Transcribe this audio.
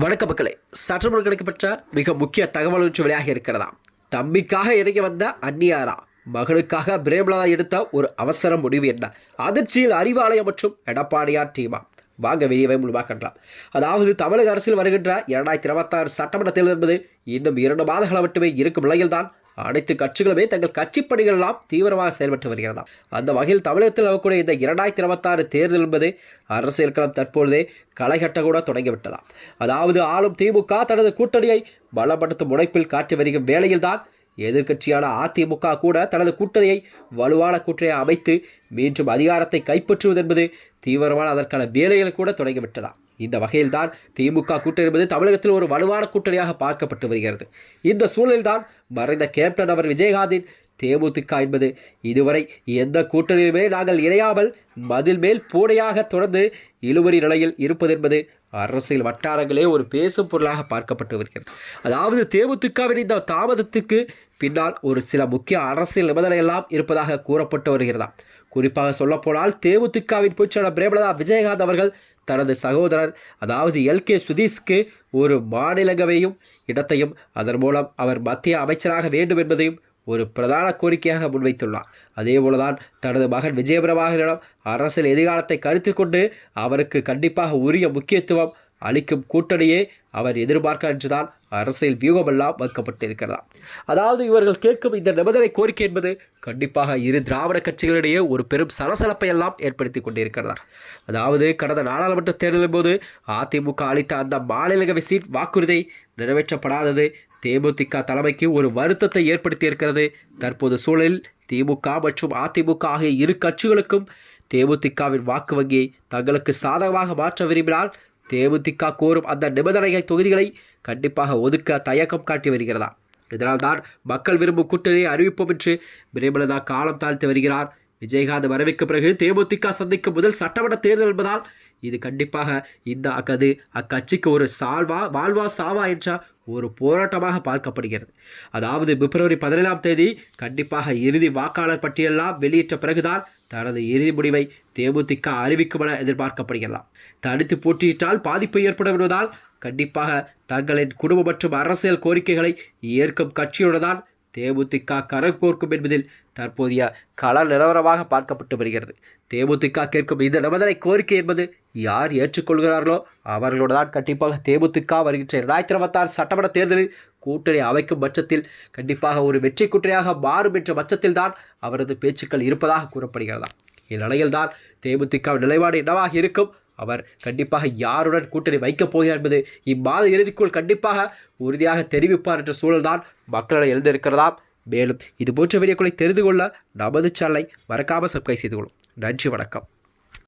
வணக்க மக்களே, சற்றுமுன் கிடைக்கப்பட்ட மிக முக்கிய தகவல் ஒன்று வெளியாக இருக்கிறதா. தம்பிக்காக இறங்கி வந்த அந்நியாரா மகனுக்காக பிரேமலதா எடுத்த ஒரு அவசர முடிவு என்ன? அதிர்ச்சியில் அறிவாலயம் மற்றும் எடப்பாடியார் டீமா வாங்க வெளியவே முழுமையாக கண்டலாம். அதாவது தமிழக அரசில் வருகின்ற 2026 சட்டமன்ற தேர்தல் என்பது இன்னும் 2 மாதங்கள் மட்டுமே இருக்கும் நிலையில்தான் அனைத்து கட்சிகளுமே தங்கள் கட்சி பணிகள் எல்லாம் தீவிரமாக செயல்பட்டு வருகிறதா. அந்த வகையில் தமிழகத்தில் வரக்கூடிய இந்த 2026 தேர்தல் என்பது அரசியல் களம் தற்பொழுதே களைகட்ட கூட தொடங்கிவிட்டதா. அதாவது ஆளும் திமுக தனது கூட்டணியை பலப்படுத்தும் முனைப்பில் காட்டி வருகும் வேளையில்தான் எதிர்க்கட்சியான அதிமுக கூட தனது கூட்டணியை வலுவான கூட்டணியை அமைத்து மீண்டும் அதிகாரத்தை கைப்பற்றுவது என்பது தீவிரமான அதற்கான வேலைகள் கூட தொடங்கிவிட்டதா. இந்த வகையில்தான் திமுக கூட்டணி என்பது தமிழகத்தில் ஒரு வலுவான கூட்டணியாக பார்க்கப்பட்டு வருகிறது. இந்த சூழலில்தான் மறைந்த கேப்டன் அவர் விஜயகாந்தின் தேமுதிக என்பது இதுவரை எந்த கூட்டணியுமே நாங்கள் இணையாமல் மதில் மேல் பூனையாக தொடர்ந்து இழுபறி நிலையில் இருப்பது என்பது அரசியல் வட்டாரங்களே ஒரு பேசும் பொருளாக பார்க்கப்பட்டு வருகிறது. அதாவது தேமுதிகவின் இந்த தாமதத்துக்கு பின்னால் ஒரு சில முக்கிய அரசியல் நிபந்தனையெல்லாம் இருப்பதாக கூறப்பட்டு வருகிறதா. குறிப்பாக சொல்லப்போனால் தேமுதிகவின் பொதுச்செயலாளர் பிரேமலதா விஜயகாந்த் அவர்கள் தனது சகோதரர் அதாவது LK சுதீஷ்க்கு ஒரு மாநிலங்களவையும் இடத்தையும் அதன் மூலம் அவர் மத்திய அமைச்சராக வேண்டும் என்பதையும் ஒரு பிரதான கோரிக்கையாக முன்வைத்துள்ளார். அதே போலதான் தனது மகன் விஜயபிரபாகரிடம் அரசியல் எதிர்காலத்தை கருத்தில் கொண்டு அவருக்கு கண்டிப்பாக உரிய முக்கியத்துவம் அளிக்கும் கூட்டணியே அவர் எதிர்பார்க்க என்றுதான் அரசியல் வியூகமெல்லாம் வைக்கப்பட்டிருக்கிறதா. அதாவது இவர்கள் கேட்கும் இந்த நிபந்தனை கோரிக்கை என்பது கண்டிப்பாக இரு திராவிட கட்சிகளிடையே ஒரு பெரும் சலசலப்பை எல்லாம் ஏற்படுத்தி கொண்டிருக்கிறதா. அதாவது கடந்த நாடாளுமன்ற தேர்தலின் போது அதிமுக அளித்த அந்த மாநிலங்களவை சீட் வாக்குறுதி நிறைவேற்றப்படாதது தேமுதிக தலைமைக்கு ஒரு வருத்தத்தை ஏற்படுத்தி இருக்கிறது. தற்போது சூழலில் திமுக மற்றும் அதிமுக ஆகிய இரு கட்சிகளுக்கும் தேமுதிகவின் வாக்கு வங்கியை தங்களுக்கு சாதகமாக மாற்ற விரும்பினால் தேமுதிக கோரும் அந்த நிபந்தனை தொகுதிகளை கண்டிப்பாக ஒதுக்க தயக்கம் காட்டி வருகிறதா. இதனால் தான் மக்கள் விரும்பும் கூட்டணியை அறிவிப்போம் என்று பிரேமலதா காலம் தாழ்த்தி வருகிறார். விஜயகாந்த் வரவிற்கு பிறகு தேமுதிக சந்திக்கும் முதல் சட்டமன்ற தேர்தல் என்பதால் இது கண்டிப்பாக இந்த அக்கட்சிக்கு ஒரு வாழ்வா சாவா என்ற ஒரு போராட்டமாக பார்க்கப்படுகிறது. அதாவது பிப்ரவரி 17ஆம் தேதி கண்டிப்பாக இறுதி வாக்காளர் பட்டியலெல்லாம் வெளியிட்ட பிறகுதான் தனது இறுதி முடிவை தேமுதிக அறிவிக்கும் என எதிர்பார்க்கப்படுகிறதா. தனித்து போட்டியிட்டால் பாதிப்பு ஏற்படும் என்பதால் கண்டிப்பாக தங்களின் குடும்ப மற்றும் அரசியல் கோரிக்கைகளை ஏற்கும் கட்சியுடன் தான் தேமுதிக கரம் கோர்க்கும் என்பதில் தற்போதைய கள நிலவரமாக பார்க்கப்பட்டு வருகிறது. தேமுதிக கேட்கும் இந்த நிபந்தனை கோரிக்கை என்பது யார் ஏற்றுக்கொள்கிறார்களோ அவர்களோடு தான் கண்டிப்பாக தேமுதிக வருகின்ற 2026 சட்டமன்ற தேர்தலில் கூட்டணி அமைக்கும் பட்சத்தில் கண்டிப்பாக ஒரு வெற்றி கூட்டணியாக மாறும் என்ற பட்சத்தில் தான் அவரது பேச்சுக்கள் இருப்பதாக கூறப்படுகிறதா. இந்நிலையில்தான் தேமுதிக நிலைப்பாடு என்னவாக இருக்கும், அவர் கண்டிப்பாக யாருடன் கூட்டணி வைக்கப் போகிறார் என்பது இம்மாத இறுதிக்குள் கண்டிப்பாக உறுதியாக தெரிவிப்பார் என்ற சூழல்தான் மக்களிடம் எழுந்திருக்கிறதா. மேலும் இது போன்ற வீடியோக்களை தெரிந்து கொள்ள நமது சேனலை மறக்காமல் சப்ஸ்கிரைப் செய்து கொள்ளும். நன்றி, வணக்கம்.